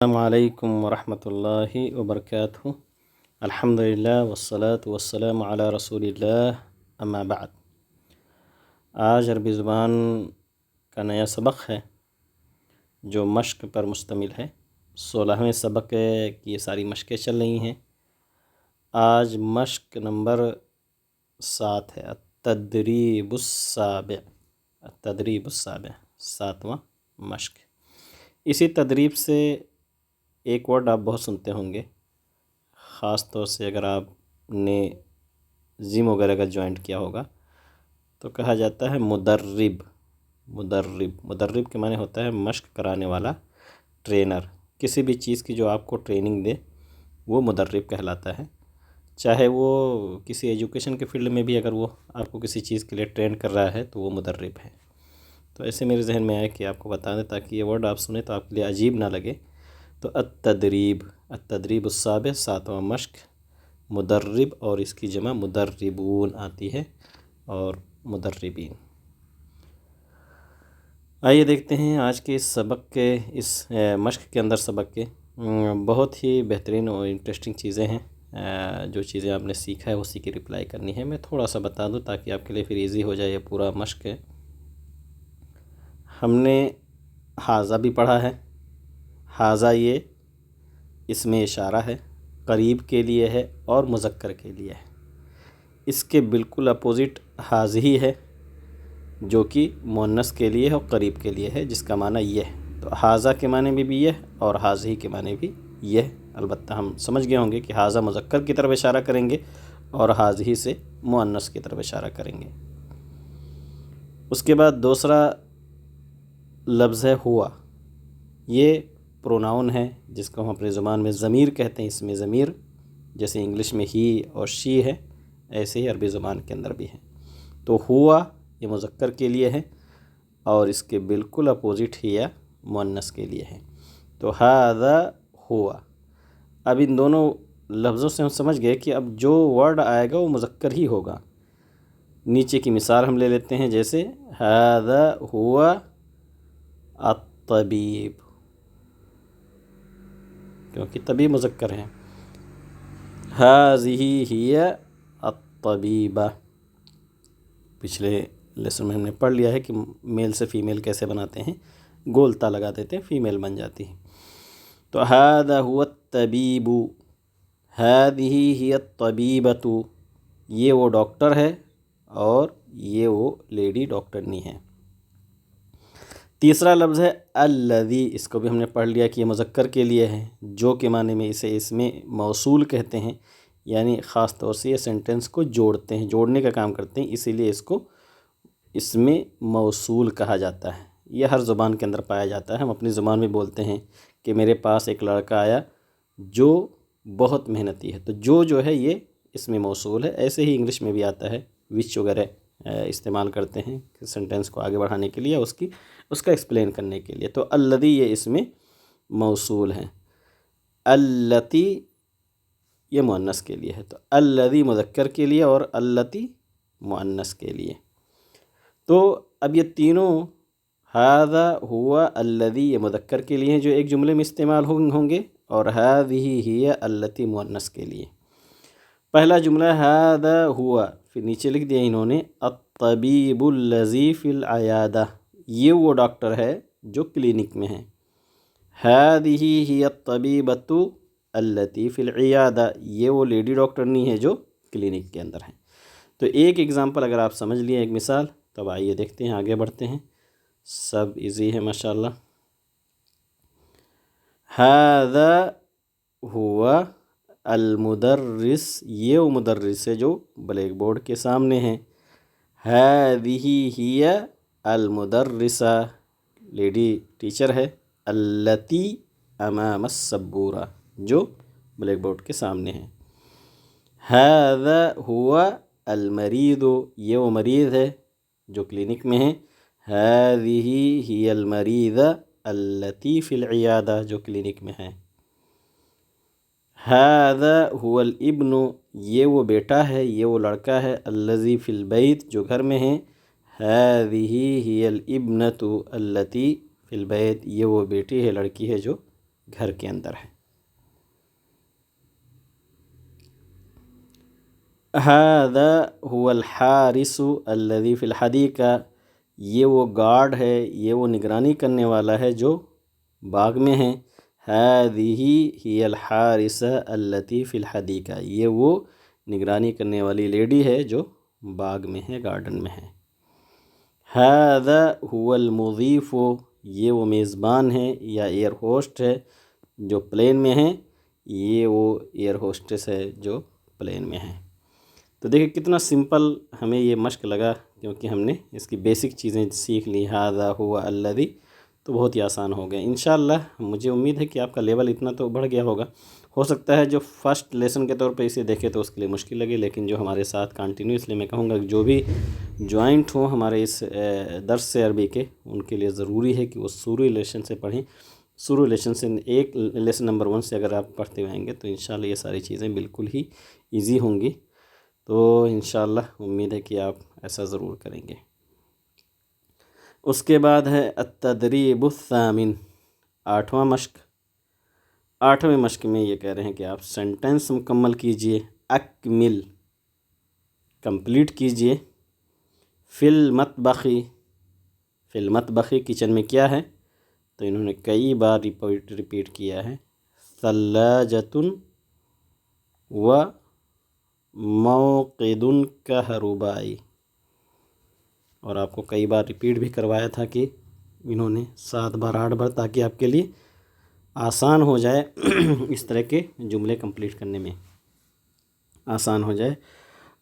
السلام علیکم ورحمۃ اللہ وبرکاتہ۔ الحمدللہ والصلاة والسلام علی رسول اللہ، اما بعد۔ آج عربی زبان کا نیا سبق ہے جو مشق پر مشتمل ہے۔ 16ویں سبق کی یہ ساری مشقیں چل رہی ہیں۔ آج مشق نمبر 7 ہے، التدریب السابع۔ التدریب السابع 7واں مشق۔ اسی تدریب سے ایک ورڈ آپ بہت سنتے ہوں گے، خاص طور سے اگر آپ نے جم وغیرہ کا جوائنٹ کیا ہوگا تو کہا جاتا ہے مدرب۔ مدرب کے معنی ہوتا ہے مشق کرانے والا، ٹرینر۔ کسی بھی چیز کی جو آپ کو ٹریننگ دے وہ مدرب کہلاتا ہے، چاہے وہ کسی ایجوکیشن کے فیلڈ میں بھی اگر وہ آپ کو کسی چیز کے لیے ٹرین کر رہا ہے تو وہ مدرب ہے۔ تو ایسے میرے ذہن میں آیا کہ آپ کو بتا دیں تاکہ یہ ورڈ آپ سنیں تو آپ کے لیے عجیب نہ لگے۔ تو التدریب السابع 7واں مشق، مدرب، اور اس کی جمع مدربون آتی ہے اور مدربین۔ آئیے دیکھتے ہیں آج کے اس سبق کے، اس مشق کے اندر سبق کے بہت ہی بہترین اور انٹرسٹنگ چیزیں ہیں۔ جو چیزیں آپ نے سیکھا ہے اسی کی رپلائی کرنی ہے۔ میں تھوڑا سا بتا دوں تاکہ آپ کے لیے پھر ایزی ہو جائے۔ یہ پورا مشق ہے، ہم نے حاذا بھی پڑھا ہے۔ حاذا یہ اسم اشارہ ہے، قریب کے لیے ہے اور مذکر کے لیے ہے۔ اس کے بالکل اپوزٹ حاذی ہے جو کہ مؤنث کے لیے ہے اور قریب کے لیے ہے، جس کا معنی یہ ہے۔ تو حاذا کے معنی میں بھی یہ اور حاذی کے معنی بھی یہ۔ البتہ ہم سمجھ گئے ہوں گے کہ حاذا مذکر کی طرف اشارہ کریں گے اور حاذی سے مؤنث کی طرف اشارہ کریں گے۔ اس کے بعد دوسرا لفظ ہے ہوا۔ یہ پروناؤن ہے جس کو ہم اپنی زبان میں ضمیر کہتے ہیں، اس میں ضمیر، جیسے انگلش میں ہی اور شی ہے، ایسے ہی عربی زبان کے اندر بھی ہے۔ تو ہوا یہ مذکر کے لیے ہے اور اس کے بالکل اپوزٹ ہی یا مؤنث کے لیے ہے۔ تو ھذا ہوا۔ اب ان دونوں لفظوں سے ہم سمجھ گئے کہ اب جو ورڈ آئے گا وہ مذکر ہی ہوگا۔ نیچے کی مثال ہم لے لیتے ہیں، جیسے ھذا ہوا الطبیب، کیونکہ طبیب مذکر ہے۔ ھذہ ہی الطبیبہ، پچھلے لیسن میں ہم نے پڑھ لیا ہے کہ میل سے فیمیل کیسے بناتے ہیں، گولتا لگا دیتے ہیں، فیمیل بن جاتی ہے۔ تو ھذا هو الطبیب، ھذہ ہی الطبیبۃ، یہ وہ ڈاکٹر ہے اور یہ وہ لیڈی ڈاکٹرنی ہے۔ تیسرا لفظ ہے الذی، اس کو بھی ہم نے پڑھ لیا کہ یہ مذکر کے لیے ہے، جو کے معنی میں اسے اسم موصول کہتے ہیں، یعنی خاص طور سے یہ سینٹنس کو جوڑتے ہیں، جوڑنے کا کام کرتے ہیں، اسی لیے اس کو اسم موصول کہا جاتا ہے۔ یہ ہر زبان کے اندر پایا جاتا ہے۔ ہم اپنی زبان میں بولتے ہیں کہ میرے پاس ایک لڑکا آیا جو بہت محنتی ہے، تو جو ہے یہ اسم موصول ہے۔ ایسے ہی انگلش میں بھی آتا ہے، وچ وغیرہ استعمال کرتے ہیں سینٹنس کو آگے بڑھانے کے لیے، اس کا ایکسپلین کرنے کے لیے۔ تو الذی یہ اسم موصول ہے، اللتی یہ مؤنث کے لیے ہے۔ تو الذی مذکر کے لیے اور اللتی مؤنث کے لیے۔ تو اب یہ تینوں ھذا ہوا الذی یہ مذکر کے لیے ہیں جو ایک جملے میں استعمال ہوں گے، اور ھذہ ہی اللتی مؤنث کے لیے۔ پہلا جملہ ھذا ہوا، پھر نیچے لکھ دیا انہوں نے الطبیب الذی فی العیادہ، یہ وہ ڈاکٹر ہے جو کلینک میں ہے۔ ھذہ ہی الطبیبۃ التی فی العیادہ، یہ وہ لیڈی ڈاکٹرنی ہے جو کلینک کے اندر ہے۔ تو ایک ایگزامپل اگر آپ سمجھ لیے، ایک مثال، تب آئیے دیکھتے ہیں، آگے بڑھتے ہیں۔ سب ایزی ہے ماشاءاللہ۔ ھذا ہوا المدرس، یہ وہ مدرس ہے جو بلیک بورڈ کے سامنے ہے۔ ھذہ ہی المدرسہ، لیڈی ٹیچر ہے، التی امام السبورہ، جو بلیک بورڈ کے سامنے ہے۔ ھذا ہوا المریض، یہ وہ مریض ہے جو کلینک میں ہے۔ ھذہ ہی المریضہ التی فی العیادہ، جو کلینک میں ہے۔ ھذا ہوا الابن، یہ وہ بیٹا ہے، یہ وہ لڑکا ہے، الذی فی البیت، جو گھر میں ہے۔ ھذہ ہی الابنۃ التی فی البیت، یہ وہ بیٹی ہے، لڑکی ہے جو گھر کے اندر ہے۔ ھذا هو الحارس الذی فی الحدیقہ، یہ وہ گارڈ ہے، یہ وہ نگرانی کرنے والا ہے جو باغ میں ہے۔ ھذہ ہی الحارسہ التی فی الحدیقہ، یہ وہ نگرانی کرنے والی لیڈی ہے جو باغ میں ہے، گارڈن میں ہے۔ ھذا هو المضیف، یہ وہ میزبان ہے یا ایئر ہوسٹ ہے جو پلین میں ہے، یہ وہ ایئر ہوسٹس ہے جو پلین میں ہے۔ تو دیکھیں کتنا سمپل ہمیں یہ مشق لگا، کیونکہ ہم نے اس کی بیسک چیزیں سیکھ لی۔ ھذا هو الذی، تو بہت ہی آسان ہو گیا انشاءاللہ۔ مجھے امید ہے کہ آپ کا لیول اتنا تو بڑھ گیا ہوگا۔ ہو سکتا ہے جو فرسٹ لیسن کے طور پہ اسے دیکھے تو اس کے لیے مشکل لگے، لیکن جو ہمارے ساتھ کنٹینیوسلی میں کہوں گا جو بھی جوائنٹ ہوں ہمارے اس درس سے عربی کے، ان کے لیے ضروری ہے کہ وہ شروع لیسن سے پڑھیں۔ شروع لیسن سے ایک لیسن نمبر 1 سے اگر آپ پڑھتے ہوئیں گے تو انشاءاللہ یہ ساری چیزیں بالکل ہی ایزی ہوں گی۔ تو انشاءاللہ امید ہے کہ آپ ایسا ضرور کریں گے۔ اس کے بعد ہے التدریب الثامن، 8واں مشق۔ 8ویں مشق میں یہ کہہ رہے ہیں کہ آپ سینٹنس مکمل کیجئے، اکمل، کمپلیٹ کیجئے۔ فی المطبخ، فی المطبخ کچن میں کیا ہے؟ تو انہوں نے کئی بار ریپیٹ کیا ہے، ثلاجۃ و موقد کہربائی، اور آپ کو کئی بار ریپیٹ بھی کروایا تھا کہ انہوں نے 7 بار 8 بار، تاکہ آپ کے لیے آسان ہو جائے اس طرح کے جملے کمپلیٹ کرنے میں آسان ہو جائے۔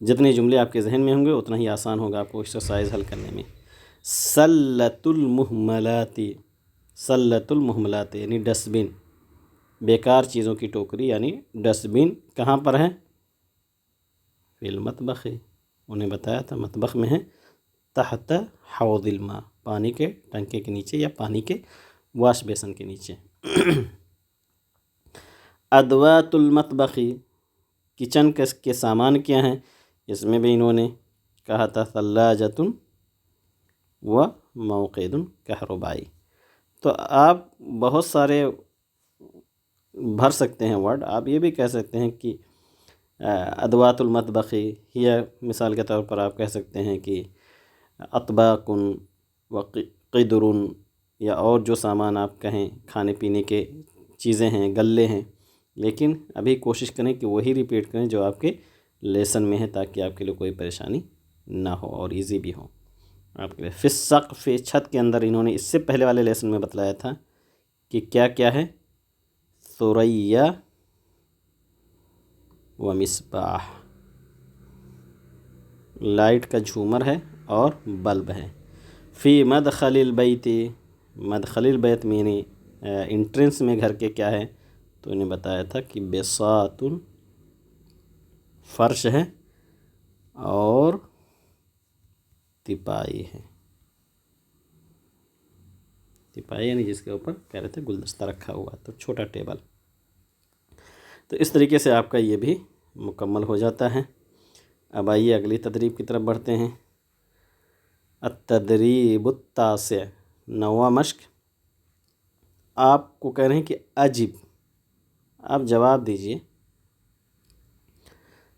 جتنے جملے آپ کے ذہن میں ہوں گے اتنا ہی آسان ہوگا آپ کو ایکسرسائز حل کرنے میں۔ سلۃ المہملات، سلۃ المہملات یعنی ڈسٹ بن، بیکار چیزوں کی ٹوکری یعنی ڈسٹ بن کہاں پر ہے؟ فی المطبخ، انہیں بتایا تھا مطبخ میں ہے، تحت حوض الماء، پانی کے ٹنکے کے نیچے یا پانی کے واش بیسن کے نیچے۔ ادوات المطبخ، کچن کے سامان کیا ہیں؟ اس میں بھی انہوں نے کہا تھا ثلاجۃ و موقد کہربائی۔ تو آپ بہت سارے بھر سکتے ہیں ورڈ، آپ یہ بھی کہہ سکتے ہیں کہ ادوات المطبخ، یا مثال کے طور پر آپ کہہ سکتے ہیں کہ اطباق و قدر، یا اور جو سامان آپ کہیں کھانے پینے کے چیزیں ہیں، گلے ہیں، لیکن ابھی کوشش کریں کہ وہی ریپیٹ کریں جو آپ کے لیسن میں ہے، تاکہ آپ کے لیے کوئی پریشانی نہ ہو اور ایزی بھی ہو آپ کے لیے۔ فی السقف، چھت کے اندر انہوں نے اس سے پہلے والے لیسن میں بتلایا تھا کہ کیا کیا ہے، ثریہ و مصباح، لائٹ کا جھومر ہے اور بلب ہے۔ فی مدخل البیت، مدخل البیت میں انٹرنس میں گھر کے کیا ہے؟ تو انہیں بتایا تھا کہ بساط، فرش ہے اور تپائی ہے۔ تپائی یعنی جس کے اوپر کہہ رہے تھے گلدستہ رکھا ہوا، تو چھوٹا ٹیبل۔ تو اس طریقے سے آپ کا یہ بھی مکمل ہو جاتا ہے۔ اب آئیے اگلی تدریب کی طرف بڑھتے ہیں۔ التدریب التاسع، 9واں مشق۔ آپ کو کہہ رہے ہیں کہ اجب، آپ جواب دیجئے۔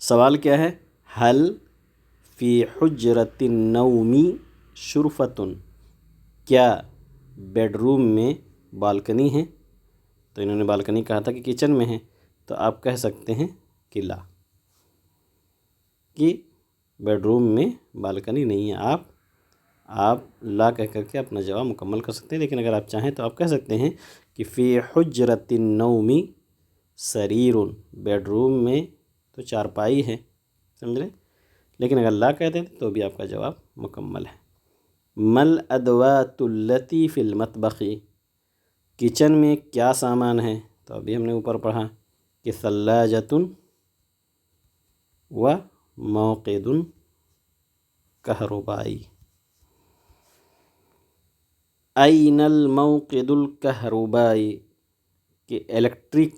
سوال کیا ہے؟ حل فی حجرۃ النوم شرفۃ، کیا بیڈ روم میں بالکنی ہے؟ تو انہوں نے بالکنی کہا تھا کہ کچن میں ہے، تو آپ کہہ سکتے ہیں کہ لا، کہ بیڈ روم میں بالکنی نہیں ہے۔ آپ لا کہہ کر کے اپنا جواب مکمل کر سکتے ہیں، لیکن اگر آپ چاہیں تو آپ کہہ سکتے ہیں کہ فی حجرۃ النوم سریر، بیڈ روم میں تو چارپائی ہے، سمجھ رہے، لیکن اگر لا کہتے ہیں تو بھی آپ کا جواب مکمل ہے۔ مل ادوات التی فی المطبخ، کچن میں کیا سامان ہے؟ تو ابھی ہم نے اوپر پڑھا کہ ثلاجۃ و موقد کہربائی۔ این الموقد الکہربائی، کہ الیکٹرک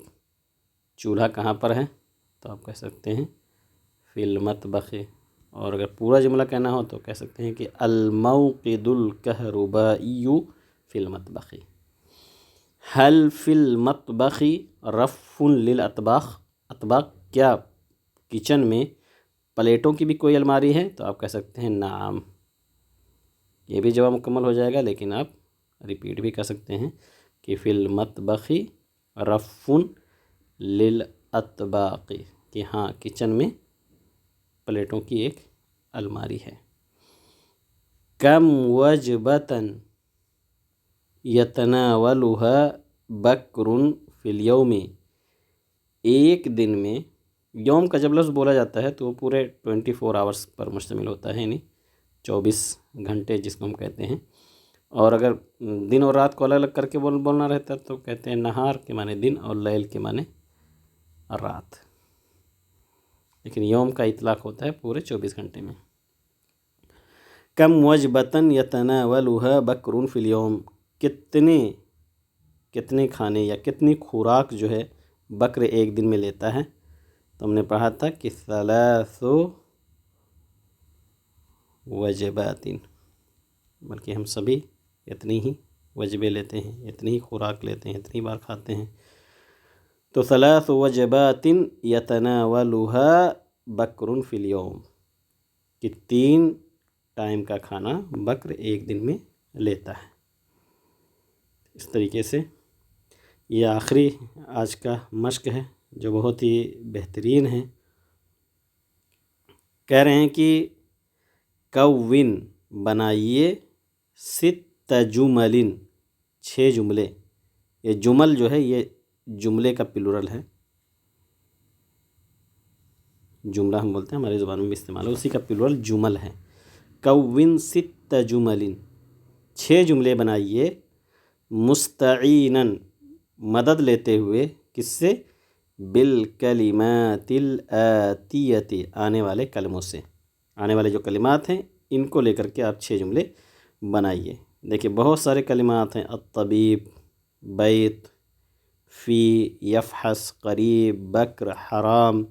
چولہا کہاں پر ہے؟ تو آپ کہہ سکتے ہیں فی المطبخ، اور اگر پورا جملہ کہنا ہو تو کہہ سکتے ہیں کہ الموقد الکہربائی فی المطبخ۔ حل فی المطبخ رف للاطباق، اطباق کیا کچن میں پلیٹوں کی بھی کوئی الماری ہے؟ تو آپ کہہ سکتے ہیں نعم. یہ بھی جواب مکمل ہو جائے گا، لیکن آپ ریپیٹ بھی کر سکتے ہیں کہ فی المطبخ رف للاطباق، کہ ہاں کچن میں پلیٹوں کی ایک الماری ہے. کم وجبتن یتناولها بکر فی الیوم، ایک دن میں، یوم کا جب لفظ بولا جاتا ہے تو وہ پورے 24 آورس پر مشتمل ہوتا ہے، یعنی 24 گھنٹے جس کو ہم کہتے ہیں. اور اگر دن اور رات کو الگ الگ کر کے بولنا رہتا ہے تو کہتے ہیں نہار کے معنی دن اور لیل کے معنی رات، لیکن یوم کا اطلاق ہوتا ہے پورے 24 گھنٹے میں. کم وجبتن یتناولها بکر فی الیوم، کتنے کھانے یا کتنی خوراک جو ہے بکر ایک دن میں لیتا ہے؟ تو ہم نے پڑھا تھا کہ 3 وجبات، بلکہ ہم سبھی اتنی ہی وجبے لیتے ہیں، اتنی ہی خوراک لیتے ہیں، اتنی بار کھاتے ہیں. تو 3 وجبات یتناولها بکر فی الیوم، کہ 3 ٹائم کا کھانا بکر ایک دن میں لیتا ہے. اس طریقے سے یہ آخری آج کا مشق ہے جو بہت ہی بہترین ہے. کہہ رہے ہیں کہ کون بنائیے 6 جمل، 6 جملے. یہ جمل جو ہے یہ جملے کا پلورل ہے، جملہ ہم بولتے ہیں ہماری زبان میں بھی استعمال ہے، اسی کا پلورل جمل ہے. کون 6 جمل، 6 جملے بنائیے، مستعیناً مدد لیتے ہوئے، کس سے؟ بالکلمات الآتیۃ، آنے والے کلموں سے، آنے والے جو کلمات ہیں ان کو لے کر کے آپ 6 جملے بنائیے. دیکھیے بہت سارے کلمات ہیں، الطبیب، بیت، فی، یفحص، قریب، بکر، حرام،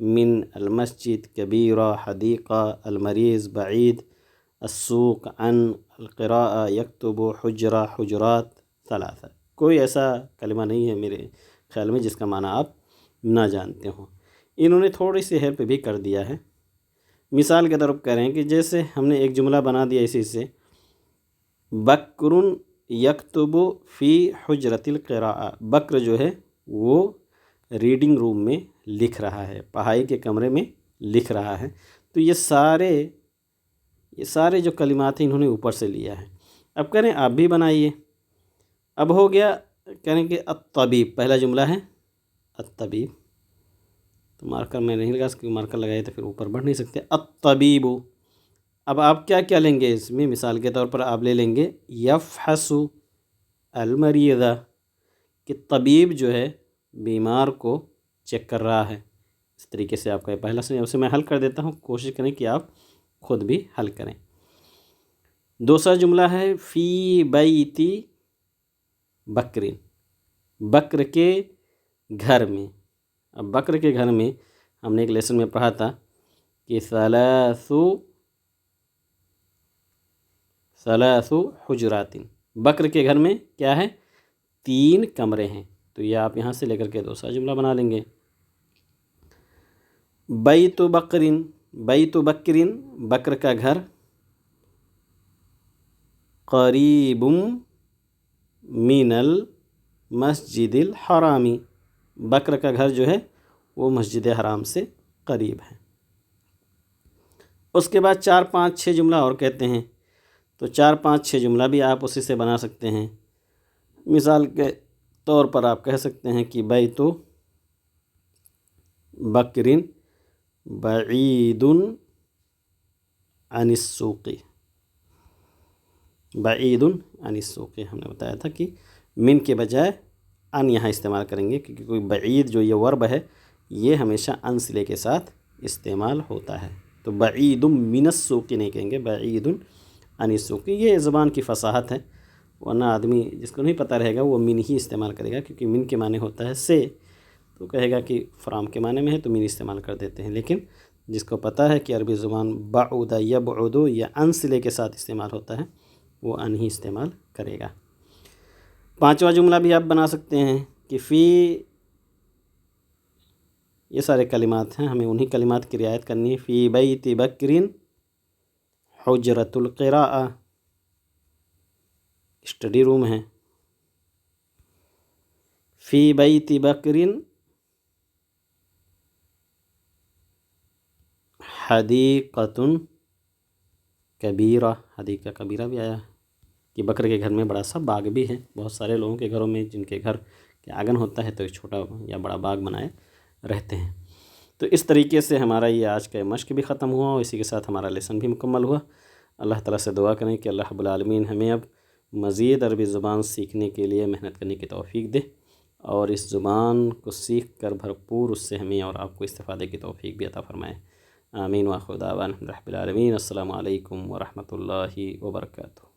من، المسجد، کبیرہ، حدیقہ، المریض، بعید، السوق، عن، القراءة، یکتب، حجرہ، حجرات، 3. کوئی ایسا کلمہ نہیں ہے میرے خیال میں جس کا معنی آپ نہ جانتے ہوں. انہوں نے تھوڑی سی ہیلپ بھی کر دیا ہے. مثال کے طور پر کہہ رہے ہیں کہ جیسے ہم نے ایک جملہ بنا دیا اسی سے، بکر یکتب فی حجرۃ القراءة، بکر جو ہے وہ ریڈنگ روم میں لکھ رہا ہے، پڑھائی کے کمرے میں لکھ رہا ہے. تو یہ سارے جو کلمات ہیں انہوں نے اوپر سے لیا ہے. اب کہہ رہے ہیں آپ بھی بنائیے. اب ہو گیا، کہہ رہے ہیں کہ الطبیب، پہلا جملہ ہے الطبیب، تو مارکر میں نہیں لگا سکتا، مارکر لگائے تو پھر اوپر بڑھ نہیں سکتے. الطبیب، اب آپ کیا کیا لیں گے اس میں؟ مثال کے طور پر آپ لے لیں گے یفحص المریض، کہ طبیب جو ہے بیمار کو چیک کر رہا ہے. اس طریقے سے آپ کا پہلا سے اسے میں حل کر دیتا ہوں، کوشش کریں کہ آپ خود بھی حل کریں. دوسرا جملہ ہے فی بیتی بکرین، بکر کے گھر میں. اب بکر کے گھر میں ہم نے ایک لیسن میں پڑھا تھا کہ ثلاث حجرات، بکر کے گھر میں کیا ہے؟ 3 کمرے ہیں. تو یہ آپ یہاں سے لے کر کے دوسرا جملہ بنا لیں گے. بیت بکرین، بیت بکرین، بکر کا گھر، قریب من المسجد الحرامی، بکر کا گھر جو ہے وہ مسجد حرام سے قریب ہے. اس کے بعد 4 5 6 جملہ اور کہتے ہیں، تو 4 5 6 جملہ بھی آپ اسی سے بنا سکتے ہیں. مثال کے طور پر آپ کہہ سکتے ہیں کہ بیت بکرین بعید عن السوق، بعید عن السوق، ہم نے بتایا تھا کہ من کے بجائے ان یہاں استعمال کریں گے، کیونکہ کوئی بعید جو یہ ورب ہے یہ ہمیشہ ان صلے کے ساتھ استعمال ہوتا ہے. تو بعید من السوق نہیں کہیں گے، بعید عن السوق. یہ زبان کی فصاحت ہے، ورنہ آدمی جس کو نہیں پتہ رہے گا وہ من ہی استعمال کرے گا، کیونکہ من کے معنی ہوتا ہے سے، تو کہے گا کہ فرام کے معنی میں ہے تو من استعمال کر دیتے ہیں. لیکن جس کو پتہ ہے کہ عربی زبان بعد یبعد یا ان صلے کے ساتھ استعمال ہوتا ہے وہ ان ہی استعمال کرے گا. 5واں جملہ بھی آپ بنا سکتے ہیں کہ فی، یہ سارے کلمات ہیں، ہمیں انہی کلمات کی رعایت کرنی ہے۔ فی بیت بکرین حجرۃ القراء، اسٹڈی روم ہے۔ فی بیت بکرین حدیقۃ کبیرہ، حدیقہ کبیرہ بھی آیا ہے کہ بکر کے گھر میں بڑا سا باغ بھی ہے۔ بہت سارے لوگوں کے گھروں میں جن کے گھر کے آنگن ہوتا ہے تو ایک چھوٹا یا بڑا باغ بنائے رہتے ہیں۔ تو اس طریقے سے ہمارا یہ آج کا مشق بھی ختم ہوا اور اسی کے ساتھ ہمارا لیسن بھی مکمل ہوا۔ اللہ تعالیٰ سے دعا کریں کہ اللہ رب العالمین ہمیں اب مزید عربی زبان سیکھنے کے لیے محنت کرنے کی توفیق دے، اور اس زبان کو سیکھ کر بھرپور اس سے ہمیں اور آپ کو استفادے کی توفیق بھی عطا فرمائے۔ آمین وآخر دعوانا الحمد للہ رب العالمین۔ السلام علیکم ورحمۃ اللہ وبرکاتہ۔